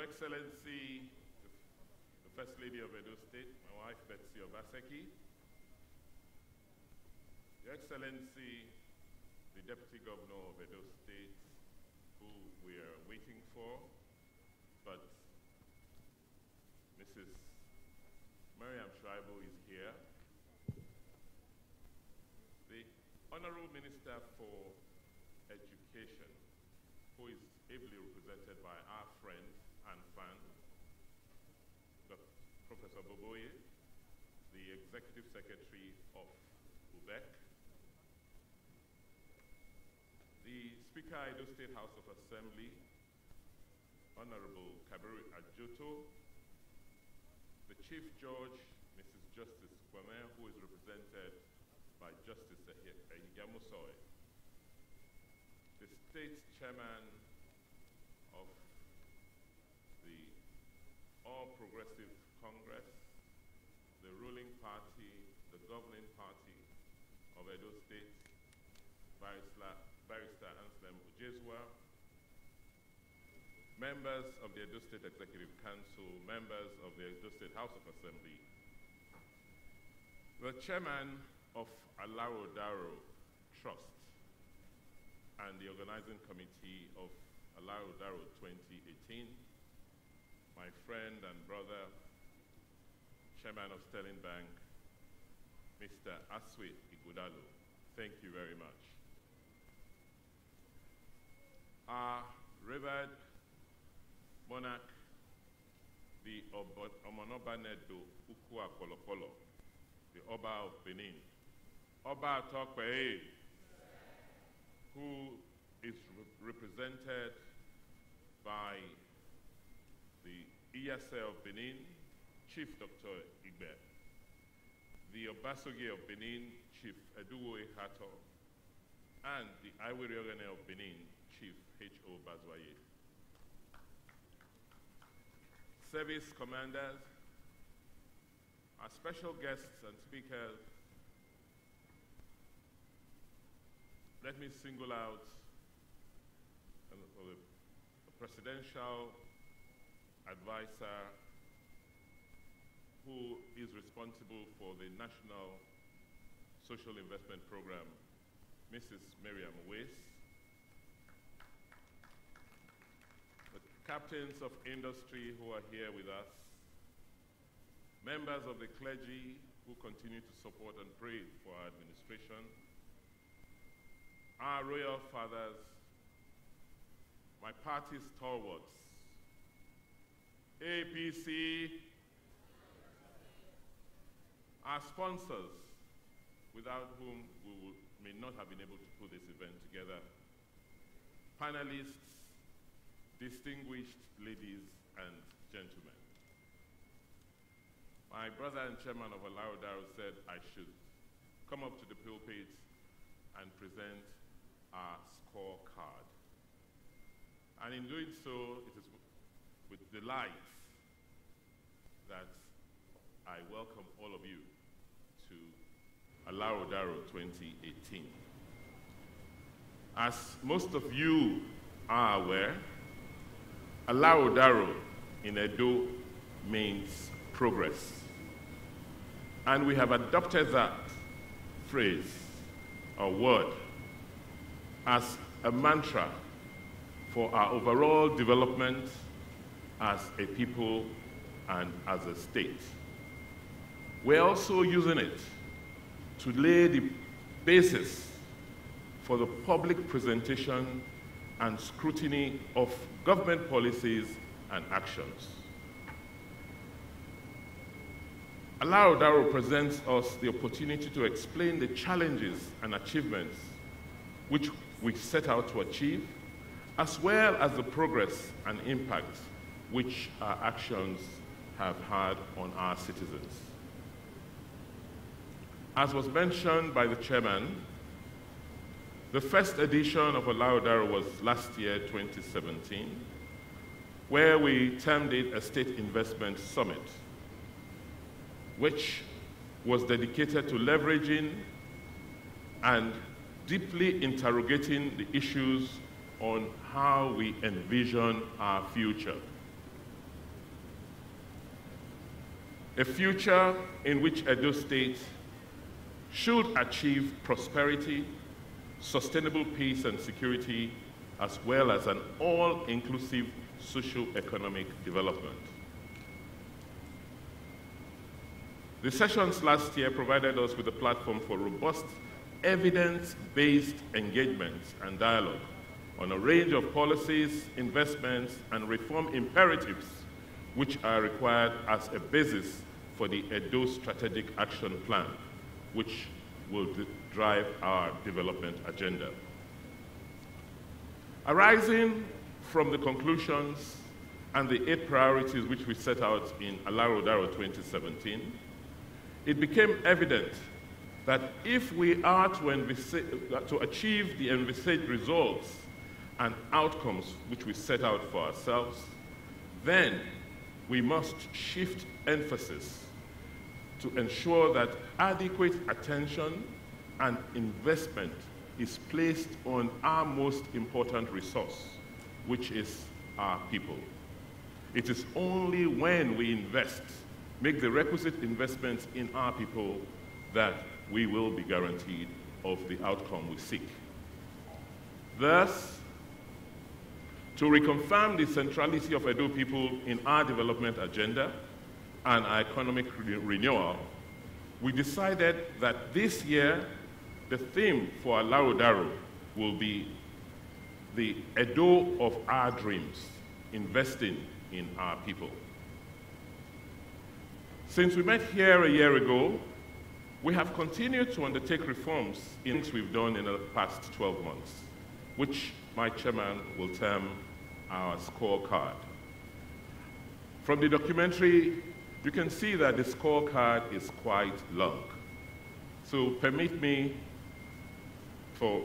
Excellency, the First Lady of Edo State, my wife Betsy Obaseki, Your Excellency, the Deputy Governor of Edo State, who we are waiting for, but Mrs. Mariam Shaibu is here. The Honorable Minister for Education, who is ably represented by our friend and fan, Professor Boboye, the Executive Secretary of UBEC, the Speaker, Edo State House of Assembly, Honorable Kabiru Ajoto, the Chief Judge, Mrs. Justice Kwame, who is represented by Justice Ehigamusoy, the State Chairman of the All Progressive Congress, the ruling party, the governing party of Edo State, Barrister Anselm Ujezwa, members of the Edo State Executive Council, members of the Edo State House of Assembly, the chairman of ALAGHODARO Trust and the organizing committee of ALAGHODARO 2018, my friend and brother, Chairman of Sterling Bank, Mr. Aswe Igudalo. Thank you very much. Our revered monarch, the Omanobanedo Ukua Kolopolo, the Oba of Benin, Oba Tokwe, who is represented by the ESL of Benin, Chief Dr. Igbe, the Obasoge of Benin, Chief Eduwo Hato, and the Iweriogene of Benin, Chief H.O. Bazwaye. Service commanders, our special guests and speakers, let me single out the presidential advisor who is responsible for the National Social Investment Program, Mrs. Miriam Weiss, the captains of industry who are here with us, members of the clergy who continue to support and pray for our administration, our royal fathers, my party stalwarts, APC, our sponsors, without whom we may not have been able to put this event together, panelists, distinguished ladies and gentlemen. My brother and chairman of ALAGHODARO said I should come up to the pulpit and present our scorecard. And in doing so, it is with delight that I welcome all of you to ALAGHODARO 2018. As most of you are aware, ALAGHODARO in Edo means progress. And we have adopted that phrase or word as a mantra for our overall development as a people and as a state. We're also using it to lay the basis for the public presentation and scrutiny of government policies and actions. ALAGHODARO presents us the opportunity to explain the challenges and achievements which we set out to achieve, as well as the progress and impact which our actions have had on our citizens. As was mentioned by the chairman, the first edition of ALAGHODARO was last year, 2017, where we termed it a State Investment Summit, which was dedicated to leveraging and deeply interrogating the issues on how we envision our future. a future in which Edo State should achieve prosperity, sustainable peace and security, as well as an all-inclusive socio-economic development. The sessions last year provided us with a platform for robust, evidence-based engagement and dialogue on a range of policies, investments, and reform imperatives which are required as a basis for the Edo Strategic Action Plan, which will drive our development agenda. Arising from the conclusions and the 8 priorities which we set out in ALAGHODARO 2017, it became evident that if we are to achieve the envisaged results and outcomes which we set out for ourselves, then we must shift emphasis to ensure that adequate attention and investment is placed on our most important resource, which is our people. It is only when we make the requisite investments in our people, that we will be guaranteed of the outcome we seek. Thus, to reconfirm the centrality of Edo people in our development agenda and our economic renewal, we decided that this year, the theme for ALAGHODARO will be the Edo of our dreams, investing in our people. Since we met here a year ago, we have continued to undertake reforms in things we've done in the past 12 months, which my chairman will term our scorecard. From the documentary, you can see that the scorecard is quite long. So permit me, for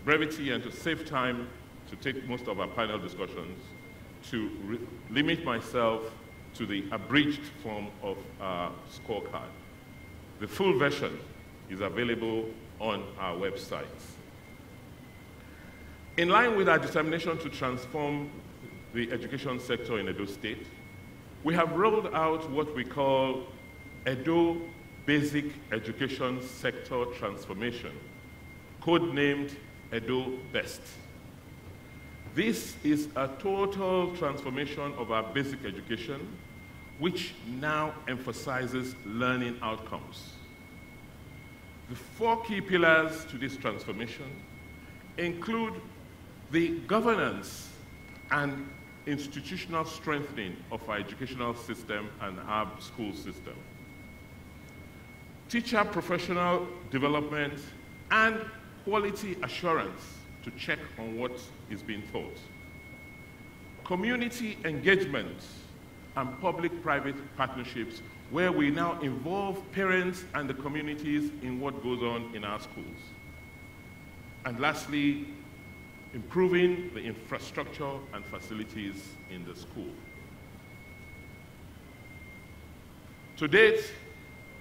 brevity and to save time to take most of our panel discussions, to limit myself to the abridged form of our scorecard. The full version is available on our website. In line with our determination to transform the education sector in Edo State, we have rolled out what we call Edo Basic Education Sector Transformation, codenamed Edo BEST. This is a total transformation of our basic education, which now emphasizes learning outcomes. The 4 key pillars to this transformation include the governance and institutional strengthening of our educational system and our school system, teacher professional development, and quality assurance to check on what is being taught, community engagement, and public-private partnerships where we now involve parents and the communities in what goes on in our schools. And lastly, improving the infrastructure and facilities in the school. To date,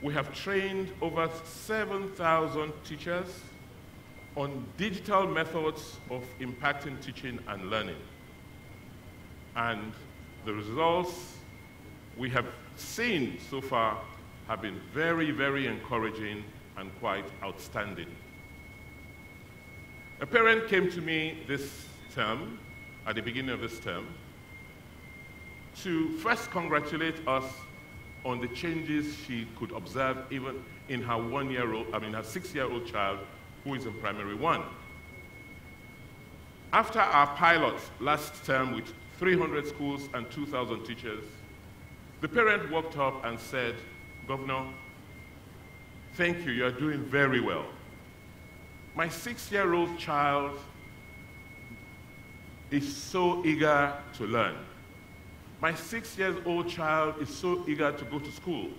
we have trained over 7,000 teachers on digital methods of impacting teaching and learning. And the results we have seen so far have been very, very encouraging and quite outstanding. A parent came to me this term, at the beginning of this term, to first congratulate us on the changes she could observe even in her her 6-year-old child who is in primary 1. After our pilot last term with 300 schools and 2,000 teachers, the parent walked up and said, "Governor, thank you, you're doing very well. My 6-year-old child is so eager to learn. My 6-year-old child is so eager to go to school.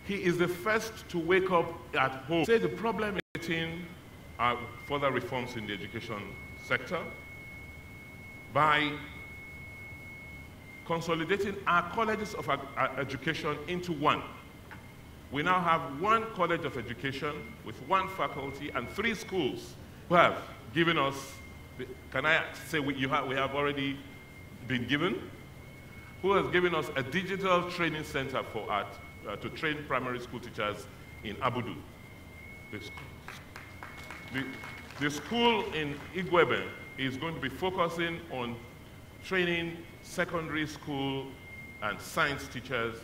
He is the first to wake up at home." Say the problem is getting further reforms in the education sector by consolidating our colleges of education into one. We now have 1 college of education with 1 faculty and 3 schools who have given us, can I say we have already been given? Who has given us a digital training center for our to train primary school teachers in Abudu. The school in Igwebe is going to be focusing on training secondary school and science teachers,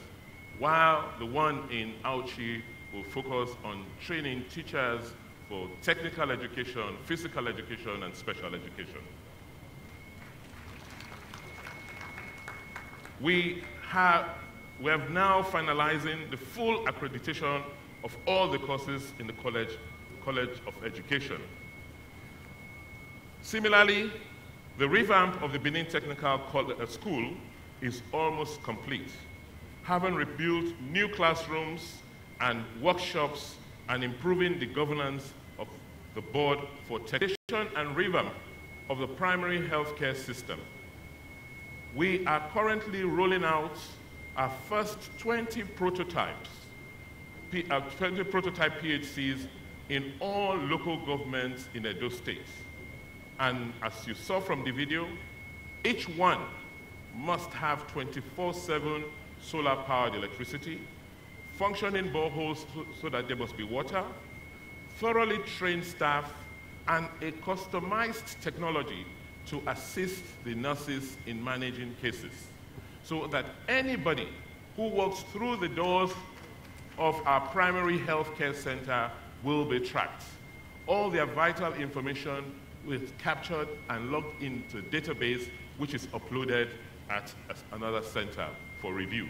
while the one in Auchi will focus on training teachers for technical education, physical education, and special education. We have now finalizing the full accreditation of all the courses in the College of Education. Similarly, the revamp of the Benin Technical School is almost complete, having rebuilt new classrooms and workshops and improving the governance of the board for technician and revamp of the primary healthcare system. We are currently rolling out our first 20 prototype PHCs in all local governments in Edo State. And as you saw from the video, each one must have 24/7 solar-powered electricity, functioning boreholes so that there must be water, thoroughly trained staff, and a customized technology to assist the nurses in managing cases, so that anybody who walks through the doors of our primary healthcare center will be tracked. All their vital information is captured and logged into a database, which is uploaded at another center for review.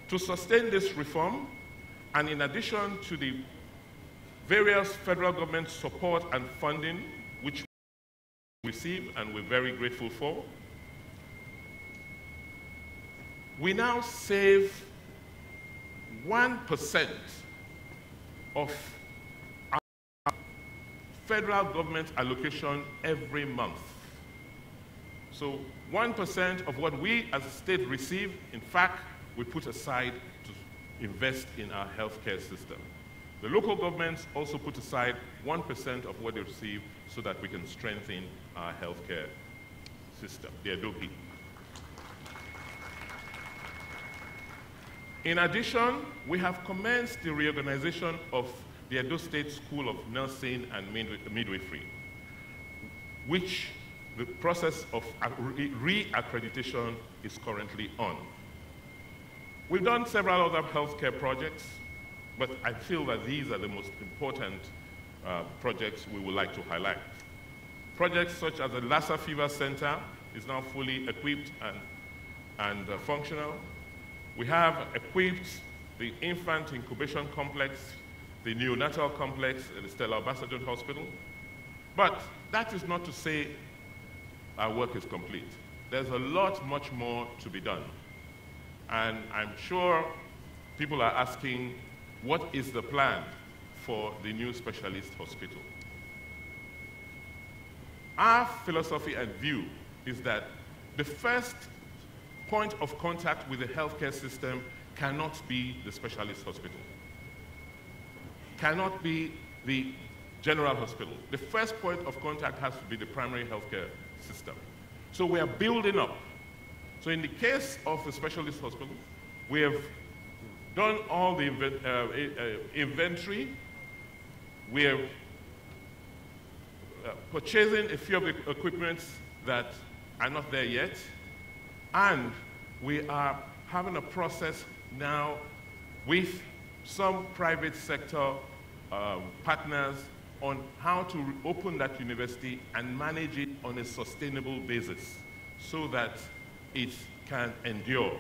To sustain this reform, and in addition to the various federal government support and funding which we receive and we're very grateful for, we now save 1% of our federal government allocation every month. So 1% of what we as a state receive, in fact, we put aside to invest in our healthcare system. The local governments also put aside 1% of what they receive so that we can strengthen our healthcare system, the Edo-P. In addition, we have commenced the reorganization of the Edo State School of Nursing and Midwifery, which the process of re-accreditation is currently on. We've done several other healthcare projects, but I feel that these are the most important projects we would like to highlight. Projects such as the Lassa Fever Center is now fully equipped and functional. We have equipped the Infant Incubation Complex, the Neonatal Complex at the Stella Obasanjo Hospital. But that is not to say our work is complete. There's a lot, much more to be done. And I'm sure people are asking, what is the plan for the new specialist hospital? Our philosophy and view is that the first point of contact with the healthcare system cannot be the specialist hospital, cannot be the general hospital. The first point of contact has to be the primary healthcare system. So we are building up. So in the case of the specialist hospital, we have done all the inventory. We are purchasing a few of the equipments that are not there yet. And we are having a process now with some private sector partners on how to open that university and manage it on a sustainable basis so that it can endure.